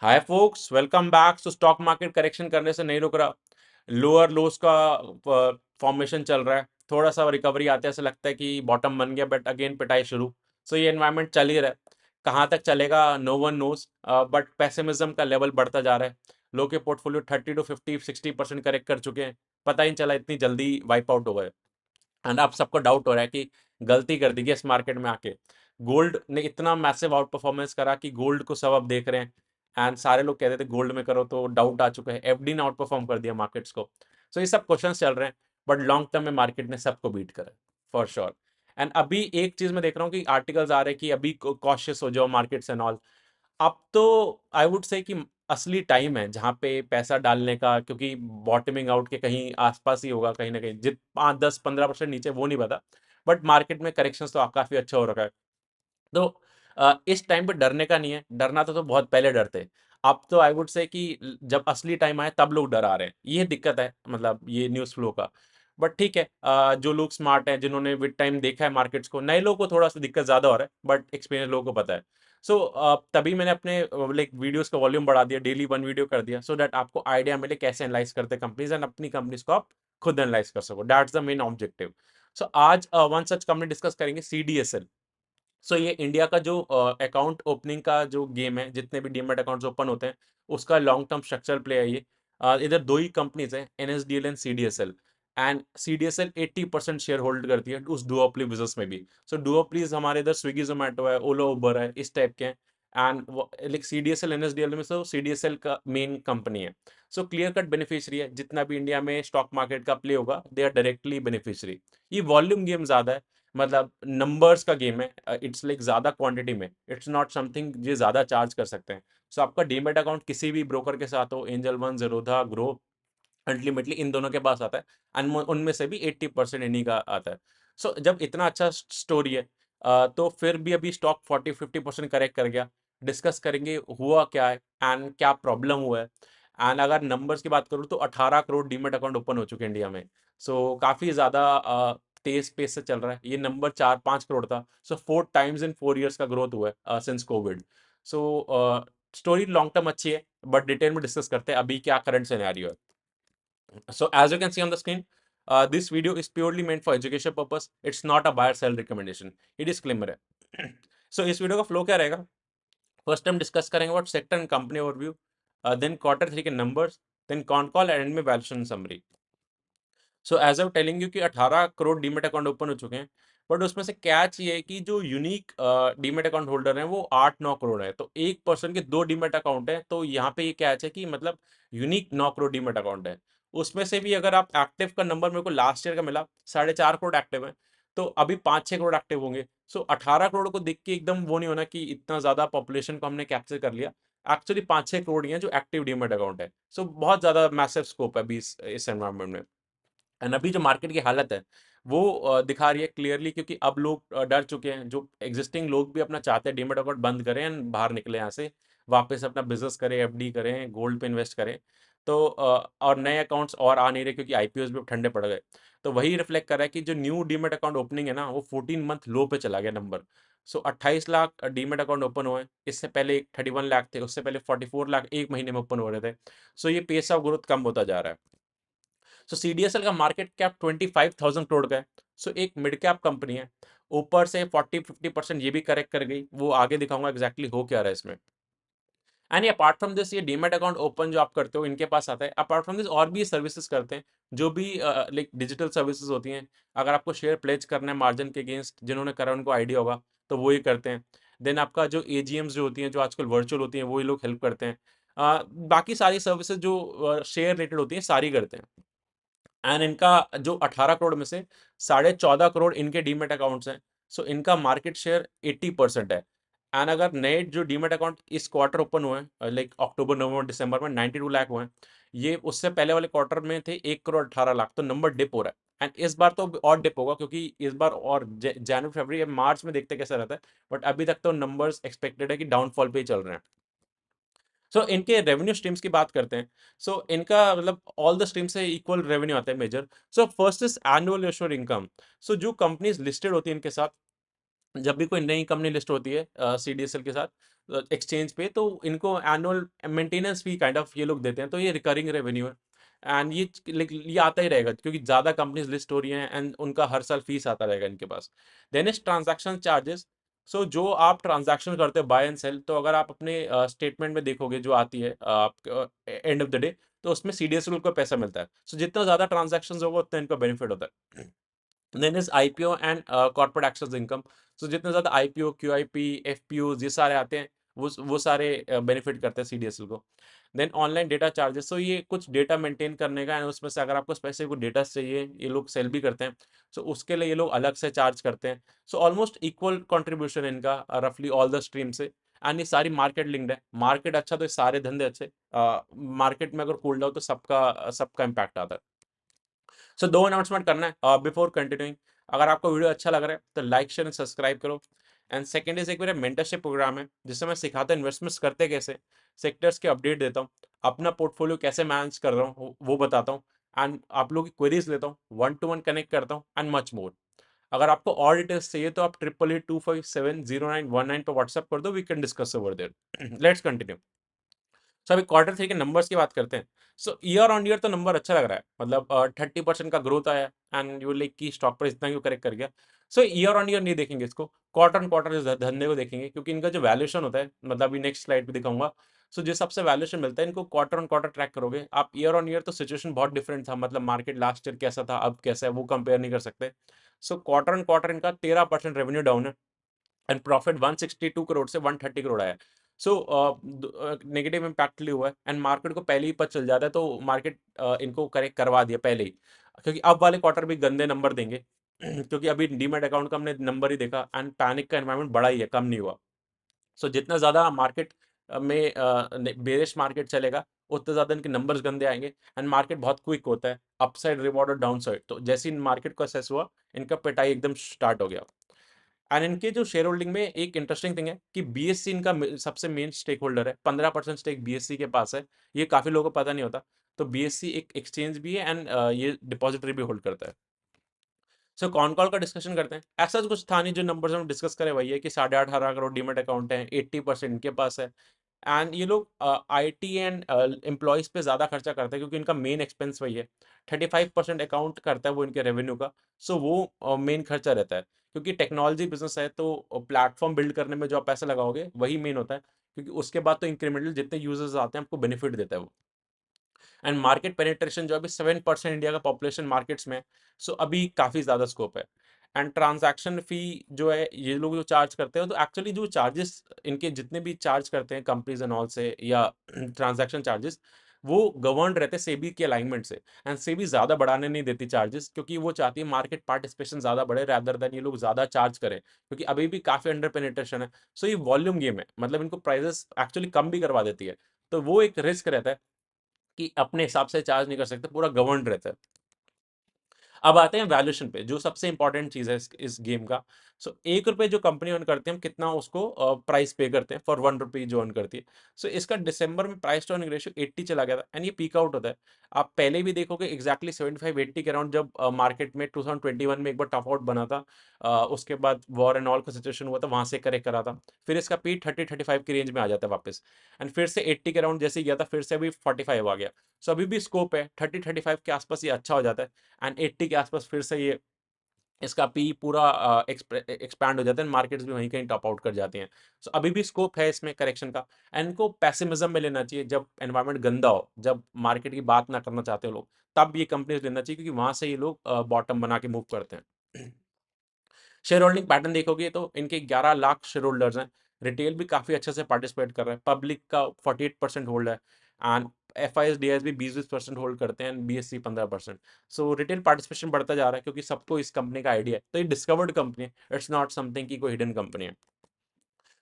हाय focus, welcome back. तो stock market correction करने से नहीं रुक रहा। लोअर लोस का फॉर्मेशन चल रहा है। थोड़ा सा रिकवरी आते ऐसा लगता है कि बॉटम बन गया, बट अगेन पिटाई शुरू। सो ये एनवायरनमेंट चल ही रहा है। कहाँ तक चलेगा no one knows, but pessimism का लेवल बढ़ता जा रहा है। लोग के पोर्टफोलियो 30 to 50 60% करेक्ट कर चुके हैं। पता ही नहीं चला इतनी जल्दी वाइप आउट हो गए। एंड अब सबको डाउट हो रहा है कि गलती कर दी क्या इस मार्केट में आके। गोल्ड ने इतना मैसिव आउट परफॉर्मेंस करा कि गोल्ड को सब अब देख रहे हैं। एंड सारे लोग कहते थे गोल्ड में करो, तो डाउट आ चुका है। एफडी ने आउट परफॉर्म कर दिया मार्केट्स को। सो ये सब क्वेश्चंस चल रहे हैं। बट लॉन्ग टर्म में मार्केट ने सबको बीट करा फॉर श्योर। एंड अभी एक चीज मैं देख रहा हूँ कि आर्टिकल्स आ रहे हैं कि अभी कॉशियस हो जाओ मार्केट्स एंड ऑल। अब तो आई वुड से कि असली टाइम है जहाँ पे पैसा डालने का, क्योंकि बॉटमिंग आउट के कहीं आसपास ही होगा, कहीं ना कहीं जित 5 10 15% नीचे वो नहीं पता। बट मार्केट में करेक्शंस तो काफी अच्छा हो रखा है। तो इस टाइम पे डरने का नहीं है। डरना तो बहुत पहले डरते। अब तो आई वुड से कि जब असली टाइम आए तब लोग डरा रहे हैं। ये दिक्कत है, मतलब ये न्यूज़ फ्लो का। बट ठीक है, जो लोग स्मार्ट हैं, जिन्होंने विद टाइम देखा है मार्केट्स को, नए लोगों को थोड़ा सा दिक्कत ज़्यादा हो रहा है, बट एक्सपीरियंस लोगों को पता है। सो तभी मैंने अपने लाइक वीडियोस का वॉल्यूम बढ़ा दिया, डेली 1 वीडियो कर दिया, सो दैट आपको आइडिया मिले कैसे एनालाइज करते हैं कंपनीज, एंड अपनी कंपनीज को आप खुद एनालाइज कर सको। That's the main objective. So आज वन सच कंपनी डिस्कस करेंगे, CDSL। सो ये इंडिया का जो अकाउंट ओपनिंग का जो गेम है, जितने भी डीमेट अकाउंट्स ओपन होते हैं, उसका लॉन्ग टर्म स्ट्रक्चर प्ले है ये। इधर दो ही कंपनीज हैं, NSDL and CDSL। And CDSL 80% share hold करती है उस डुओपली बिजनेस में भी। सो डुओपलीज हमारे इधर स्विगी जोमेटो है, ओलो उबर है, इस टाइप के हैं। एंड लाइक CDSL NSDL में से CDSL का मेन कंपनी है। सो क्लियर कट बेनिफिशियरी है। जितना भी इंडिया में स्टॉक मार्केट का प्ले होगा, दे आर डायरेक्टली बेनिफिशियरी। ये वॉल्यूम गेम ज्यादा है, मतलब नंबर्स का गेम है। इट्स लाइक ज्यादा क्वांटिटी में, इट्स नॉट समथिंग जो ज्यादा चार्ज कर सकते हैं। सो आपका डीमेट अकाउंट किसी भी ब्रोकर के साथ हो, Angel One, Zerodha, Groww, ultimately इन दोनों के पास आता है। एंड उनमें से भी 80% इन्हीं का आता है। सो जब इतना अच्छा स्टोरी है, तो फिर भी अभी स्टॉक 40 50% करेक्ट कर गया। डिस्कस करेंगे हुआ क्या है एंड क्या प्रॉब्लम हुआ है। एंड अगर नंबर्स की बात करूँ तो 18 करोड़ डीमेट अकाउंट ओपन हो चुके हैं इंडिया में। सो काफ़ी ज़्यादा तेज पेस से चल रहा है। ये नंबर 4 5 करोड़ था। सो 4 times इन 4 years का ग्रोथ हुआ है since Covid. So story long term अच्छी है, बट डिटेल में डिस्कस करते हैं अभी क्या करंट सिनेरियो है। So as you can see on the screen, this video is purely meant for education purpose. It's not a buy or sell recommendation. ये disclaimer है। So इस वीडियो का फ्लो क्या रहेगा? फर्स्ट हम डिस्कस करेंगे about sector and company overview, then quarter 3 के numbers, then con call, and में valuation summary. So as I telling you कि 18 करोड़ डीमेट अकाउंट ओपन हो चुके हैं। बट उसमें से कैच ये है कि जो यूनिक डीमेट अकाउंट होल्डर हैं वो 8 9 करोड़ है। तो एक पर्सन के 2 डीमेट अकाउंट है, तो यहाँ पे ये कैच है कि मतलब यूनिक 9 करोड़ डीमेट अकाउंट है। उसमें से भी अगर आप एक्टिव का नंबर मेरे को लास्ट ईयर का मिला, 4.5 करोड़ एक्टिव है। तो अभी 5 6 करोड़ एक्टिव होंगे। सो 18 करोड़ को देख के एकदम वो नहीं होना कि इतना ज्यादा पॉपुलेशन को हमने कैप्चर कर लिया। एक्चुअली 5 6 करोड़ ही हैं जो एक्टिव डीमेट अकाउंट है। सो बहुत ज्यादा मैसिव स्कोप है अभी इस एनवायरमेंट में। एंड अभी जो मार्केट की हालत है वो दिखा रही है क्लियरली, क्योंकि अब लोग डर चुके हैं। जो एग्जिस्टिंग लोग भी अपना चाहते हैं डीमेट अकाउंट बंद करें एंड बाहर निकले यहाँ से, वापस अपना बिजनेस करें, FD करें, गोल्ड पे इन्वेस्ट करें। तो और नए अकाउंट्स और आ नहीं रहे, क्योंकि IPOs भी अब ठंडे पड़ गए। तो वही रिफ्लेक्ट कर रहा है कि जो न्यू डीमेट अकाउंट ओपनिंग है ना, वो 14 मंथ लो पे चला गया नंबर। सो 28 लाख डीमेट अकाउंट ओपन हुए। इससे पहले 31 लाख थे, उससे पहले 44 लाख एक महीने में ओपन हो रहे थे। सो ये पेस ऑफ ग्रोथ कम होता जा रहा है। सो CDSL का मार्केट कैप 25,000 करोड़ का है। सो एक मिड कैप कंपनी है। ऊपर से 40 50% ये भी करेक्ट कर गई, वो आगे दिखाऊंगा एग्जैक्टली हो क्या रहा है इसमें। एंड अपार्ट फ्रॉम दिस, ये डीमेट अकाउंट ओपन जो आप करते हो इनके पास आता है। अपार्ट फ्रॉम दिस और भी सर्विसेज करते हैं, जो भी लाइक डिजिटल सर्विसेज होती हैं। अगर आपको शेयर प्लेज करना है मार्जिन के अगेंस्ट, जिन्होंने करा उनको आइडिया होगा, तो वो ही करते हैं। देन आपका जो AGMs जो होती हैं, जो आजकल वर्चुअल होती हैं, वही लोग हेल्प करते हैं। बाकी सारी सर्विसेज जो शेयर रिलेटेड होती हैं सारी करते हैं। एंड इनका जो 18 करोड़ में से 14.5 करोड़ इनके डीमेट अकाउंट्स हैं। सो इनका मार्केट शेयर 80% है। एंड अगर नए जो डीमेट अकाउंट इस क्वार्टर ओपन हुए हैं, लाइक अक्टूबर नवंबर दिसंबर में 92 लाख हुए हैं। ये उससे पहले वाले क्वार्टर में थे 1 करोड़ 18 लाख, तो नंबर डिप हो रहा है। एंड इस बार तो और डिप होगा, क्योंकि इस बार और जनवरी फरवरी मार्च में देखते कैसा रहता है। बट अभी तक तो नंबर्स एक्सपेक्टेड है कि डाउनफॉल पे ही चल रहे हैं। सो इनके रेवेन्यू स्ट्रीम्स की बात करते हैं। सो इनका मतलब ऑल द स्ट्रीम से इक्वल रेवेन्यू आता है major. So first is annual issuer income. So जो कंपनीज लिस्टेड होती है इनके साथ, जब भी कोई नई कंपनी लिस्ट होती है सीडीएसएल के साथ एक्सचेंज पे, तो इनको annual maintenance fee kind of ये लोग देते हैं, तो ये रिकरिंग रेवेन्यू है। एंड ये आता ही रहेगा क्योंकि ज़्यादा कंपनीज लिस्ट हो रही हैं एंड उनका हर साल फीस आता रहेगा इनके पास। Then is transaction charges. So जो आप ट्रांजैक्शन करते हो बाय एंड सेल, तो अगर आप अपने स्टेटमेंट में देखोगे जो आती है एंड ऑफ द डे, तो उसमें सीडीएसएल को पैसा मिलता है। सो जितना ज़्यादा ट्रांजैक्शन होगा उतना इनका बेनिफिट होता है। Then is IPO and corporate access income. So जितने ज़्यादा आईपीओ, क्यूआईपी, एफपीओ ये सारे आते हैं, वो सारे बेनिफिट करते हैं सीडीएसएल को। देन ऑनलाइन डेटा चार्जेस, सो ये कुछ डेटा मेंटेन करने का, एंड उसमें से अगर आपको स्पेसिफिक डेटा चाहिए, ये लोग सेल भी करते हैं, सो उसके लिए ये लोग अलग से चार्ज करते हैं। सो ऑलमोस्ट इक्वल कंट्रीब्यूशन इनका रफली ऑल द स्ट्रीम से। एंड ये सारी मार्केट लिंक्ड है, मार्केट अच्छा तो ये सारे धंधे अच्छे। मार्केट में अगर कूल डाउन तो सबका सबका इम्पैक्ट आता है। सो दो अनाउंसमेंट करना है बिफोर कंटिन्यूइंग। अगर आपको वीडियो अच्छा लग रहा है तो लाइक शेयर एंड सब्सक्राइब करो। एंड सेकंड इज एक मेरा मेंटरशिप प्रोग्राम है जिससे मैं सिखाता हूँ इन्वेस्टमेंट्स करते कैसे, सेक्टर्स के अपडेट देता हूँ, अपना पोर्टफोलियो कैसे मैनेज कर रहा हूँ वो बताता हूँ, एंड आप लोगों की क्वेरीज लेता हूँ, 1-to-1 कनेक्ट करता हूँ एंड मच मोर। अगर आपको और डिटेल्स चाहिए तो आप 8882570919 पर व्हाट्सएप कर दो, we can discuss over there. Let's continue. So अभी क्वार्टर थ्री के नंबर्स की बात करते हैं। सो ईयर ऑन ईयर तो नंबर अच्छा लग रहा है, मतलब 30% का ग्रोथ आया, एंड यू लाइक की स्टॉक प्राइस इतना क्यों करेक्ट कर गया। सो ईयर ऑन ईयर नहीं देखेंगे इसको, क्वार्टर ऑन क्वार्टर इस धंधे को देखेंगे, क्योंकि इनका जो वैल्यूएशन होता है, मतलब अभी नेक्स्ट स्लाइड पे दिखाऊंगा। सो जिस सबसे वैल्यूएशन मिलता है इनको क्वार्टर ऑन क्वार्टर ट्रैक करोगे आप। ईयर ऑन ईयर तो सिचुएशन बहुत डिफरेंट था, मतलब मार्केट लास्ट ईयर कैसा था अब कैसा है वो कंपेयर नहीं कर सकते। सो क्वार्टर ऑन क्वार्टर इनका 13% रेवेन्यू डाउन है, एंड प्रॉफिट 162 करोड़ से 130 करोड़ आया। सो नेगेटिव इम्पैक्ट हुआ है, एंड मार्केट को पहले ही पता चल जाता है, तो मार्केट इनको करेक्ट करवा दिया पहले ही, क्योंकि अब वाले क्वार्टर भी गंदे नंबर देंगे। क्योंकि अभी डीमैट अकाउंट का हमने नंबर ही देखा, एंड पैनिक का एनवायरनमेंट बड़ा ही है, कम नहीं हुआ। सो जितना ज़्यादा मार्केट में बेरिश मार्केट चलेगा, उतने ज़्यादा इनके नंबर्स गंदे आएंगे। एंड मार्केट बहुत क्विक होता है, अपसाइड रिवॉर्ड और डाउन साइड, तो जैसे ही मार्केट को असेस हुआ, इनका पिटाई एकदम स्टार्ट हो गया। एंड इनके जो शेयर होल्डिंग में एक इंटरेस्टिंग थिंग है कि बीएससी इनका सबसे मेन स्टेक होल्डर है, 15% स्टेक बीएससी के पास है। ये काफी लोगों को पता नहीं होता। तो बीएससी एक एक्सचेंज भी है, एंड ये डिपॉजिटरी भी होल्ड करता है। सो कॉन कॉल का डिस्कशन करते हैं। ऐसा तो कुछ था नहीं, जो नंबर्स हम डिस्कस करें वही है कि 18.5 करोड़ डीमेट अकाउंट है, 80% इनके पास है। एंड ये लोग आईटी एंड एम्प्लॉयज पे ज़्यादा खर्चा करते हैं, क्योंकि इनका मेन एक्सपेंस वही है। 35% अकाउंट करता है वो इनके रेवेन्यू का। सो वो मेन खर्चा रहता है, क्योंकि टेक्नोलॉजी बिजनेस है, तो प्लेटफॉर्म बिल्ड करने में जो आप पैसा लगाओगे वही मेन होता है, क्योंकि उसके बाद तो इंक्रीमेंटल जितने यूजर्स आते हैं आपको बेनिफिट देता है वो। एंड मार्केट पेनिट्रेशन जो अभी 7% इंडिया का पॉपुलेशन मार्केट्स में, सो अभी काफ़ी ज़्यादा स्कोप है। एंड ट्रांजैक्शन फी जो है ये लोग जो चार्ज करते हैं, तो एक्चुअली जो चार्जेस इनके जितने भी चार्ज करते हैं कंपनीज एंड ऑल से, या ट्रांजैक्शन चार्जेस, वो गवर्न रहते हैं सेबी के अलाइनमेंट से। एंड सेबी ज़्यादा बढ़ाने नहीं देती चार्जेस, क्योंकि वो चाहती है मार्केट पार्टिसिपेशन ज़्यादा बढ़े, रैदर देन ये लोग ज़्यादा चार्ज करें, क्योंकि अभी भी काफ़ी अंडर पेनिट्रेशन है। सो ये वॉल्यूम गेम है, मतलब इनको प्राइजेस एक्चुअली कम भी करवा देती है। तो वो एक रिस्क रहता है कि अपने हिसाब से चार्ज नहीं कर सकते, पूरा गवर्न रहता है। अब आते हैं वैल्यूएशन पे, जो सबसे इंपॉर्टेंट चीज है इस गेम का। सो 1 रुपए जो कंपनी अर्न करते हैं, हम कितना उसको प्राइस पे करते हैं फॉर 1 रुपी जो अर्न करती है। सो इसका दिसंबर में प्राइस टू अर्निंग रेशियो 80 चला गया था, एंड ये पीक आउट होता है। आप पहले भी देखोगे एग्जैक्टली 75-80 के अराउंड, जब मार्केट में 2021 में एक बार टॉप आउट बना था। उसके बाद वॉर एंड ऑल का सिचुएशन हुआ था, वहां से करेक्ट करा था। फिर इसका पीक 30-35 की रेंज में आ जाता है वापस, एंड फिर से 80 के अराउंड जैसे ही गया था, फिर से अभी 45 आ गया। सो अभी भी स्कोप है, 30-35 के आसपास ये अच्छा हो जाता है, एंड 80 के आसपास फिर से ये इसका पी पूरा एक्सपैंड हो जाता है, मार्केट्स भी वहीं कहीं टॉप आउट कर जाती हैं। सो अभी भी स्कोप है इसमें करेक्शन का, एंड इनको पैसिमिज्म में लेना चाहिए। जब एनवायरनमेंट गंदा हो, जब मार्केट की बात ना करना चाहते हो लोग, तब ये कंपनीज लेना चाहिए, क्योंकि वहां से ये लोग बॉटम बना के मूव करते हैं। शेयर होल्डिंग पैटर्न देखोगे तो इनके 11 लाख शेयर होल्डर्स हैं। रिटेल भी काफी अच्छे से पार्टिसिपेट कर रहे हैं, पब्लिक का 48% होल्ड है, and F I S D S भी 20-20% होल्ड करते हैं, बी एस सी 15%। सो रिटेल पार्टिसिपेशन बढ़ता जा रहा है, क्योंकि सबको इस कंपनी का आइडिया है, तो ये डिस्कवर्ड कंपनी है, इट्स नॉट समथिंग की कोई हिडन कंपनी है।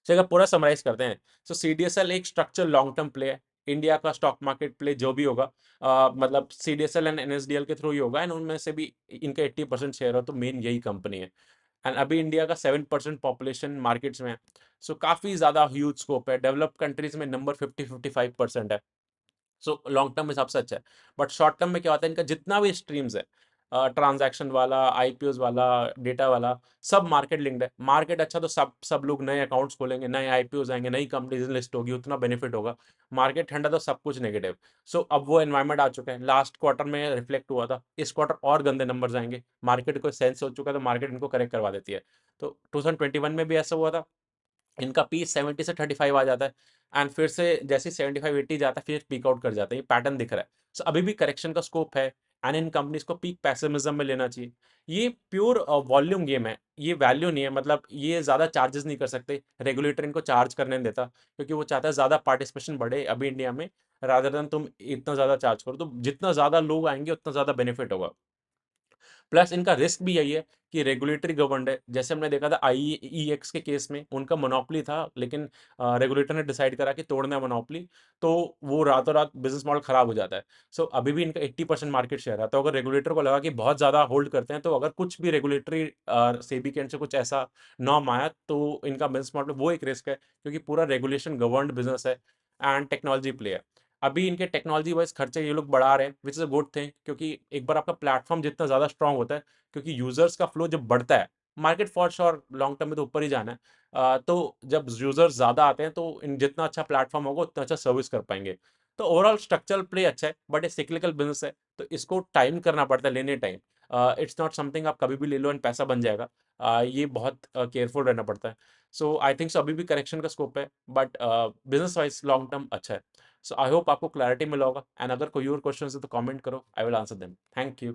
तो अगर पूरा समराइज करते हैं, सो सीडीएसएल एक स्ट्रक्चर लॉन्ग टर्म प्ले है। इंडिया का स्टॉक मार्केट प्ले जो भी होगा, मतलब सीडीएसएल एंड एनएसडीएल के थ्रू ही होगा, एंड उनमें से भी इनका 80% शेयर हो, तो मेन यही कंपनी है। एंड अभी इंडिया का 7% पॉपुलेशन मार्केट्स में है। सो काफ़ी ज़्यादा ह्यूज स्कोप है, डेवलप्ड कंट्रीज में नंबर 50-55% है। सो लॉन्ग टर्म हिसाब से अच्छा है। बट शॉर्ट टर्म में क्या होता है, इनका जितना भी स्ट्रीम्स है, ट्रांजैक्शन वाला, आईपीओज वाला, डेटा वाला, सब मार्केट लिंक्ड है। मार्केट अच्छा तो सब लोग नए अकाउंट्स खोलेंगे, नए आईपीओज आएंगे, नई कंपनीज लिस्ट होगी, उतना बेनिफिट होगा। मार्केट ठंडा तो सब कुछ नेगेटिव। सो अब वो एनवायरमेंट आ चुका है, लास्ट क्वार्टर में रिफ्लेक्ट हुआ था, इस क्वार्टर और गंदे नंबर्स आएंगे, मार्केट को सेंस हो चुका है, तो मार्केट इनको करेक्ट करवा देती है। तो 2021 में भी ऐसा हुआ था, इनका पीस 70 से 35 आ जाता है, एंड फिर से जैसे 75-80 जाता है, फिर पीक आउट कर जाता है। ये पैटर्न दिख रहा है। सो अभी भी करेक्शन का स्कोप है, एंड इन कंपनीज को पीक पैसिमिज्म में लेना चाहिए। ये प्योर वॉल्यूम गेम है, ये वैल्यू नहीं है। मतलब ये ज़्यादा चार्जेस नहीं कर सकते, रेगुलेटर इनको चार्ज करने नहीं देता, क्योंकि वो चाहता है ज़्यादा पार्टिसिपेशन बढ़े अभी इंडिया में, रादर देन तुम इतना ज़्यादा चार्ज करो। तो जितना ज़्यादा लोग आएंगे उतना ज़्यादा बेनिफिट होगा। प्लस इनका रिस्क भी यही है कि रेगुलेटरी गवर्नड है। जैसे हमने देखा था आईईएक्स के केस में, उनका मोनोपोली था, लेकिन रेगुलेटर ने डिसाइड करा कि तोड़ना है मोनोपोली, तो वो रातों रात बिजनेस मॉडल खराब हो जाता है। सो अभी भी इनका 80% मार्केट शेयर है। तो अगर रेगुलेटर को लगा कि बहुत ज़्यादा होल्ड करते हैं, तो अगर कुछ भी रेगुलेटरी सेबी के एंड से कुछ ऐसा नॉर्म आया, तो इनका बिजनेस मॉडल वो एक रिस्क है, क्योंकि पूरा रेगुलेशन गवर्नड बिजनेस है एंड टेक्नोलॉजी प्ले है। अभी इनके टेक्नोलॉजी वाइज खर्चे ये लोग बढ़ा रहे हैं, which is a good thing, क्योंकि एक बार आपका प्लेटफॉर्म जितना ज़्यादा स्ट्रांग होता है, क्योंकि यूजर्स का फ्लो जब बढ़ता है, market for sure long term में तो ऊपर ही जाना है। तो जब यूजर्स ज़्यादा आते हैं, तो इन जितना अच्छा प्लेटफॉर्म होगा उतना अच्छा सर्विस कर पाएंगे। तो ओवरऑल स्ट्रक्चरल प्ले अच्छा है, बट ये सिक्लिकल बिजनेस है, तो इसको टाइम करना पड़ता है, लेने टाइम। इट्स नॉट समथिंग आप कभी भी ले लो एंड पैसा बन जाएगा। ये बहुत केयरफुल रहना पड़ता है। सो आई थिंक सो अभी भी करेक्शन का स्कोप है, but business wise long term अच्छा है। सो आई होप आपको क्लैरिटी मिला होगा, एंड अगर कोई और क्वेश्चन है तो कमेंट करो, I will answer them. Thank you.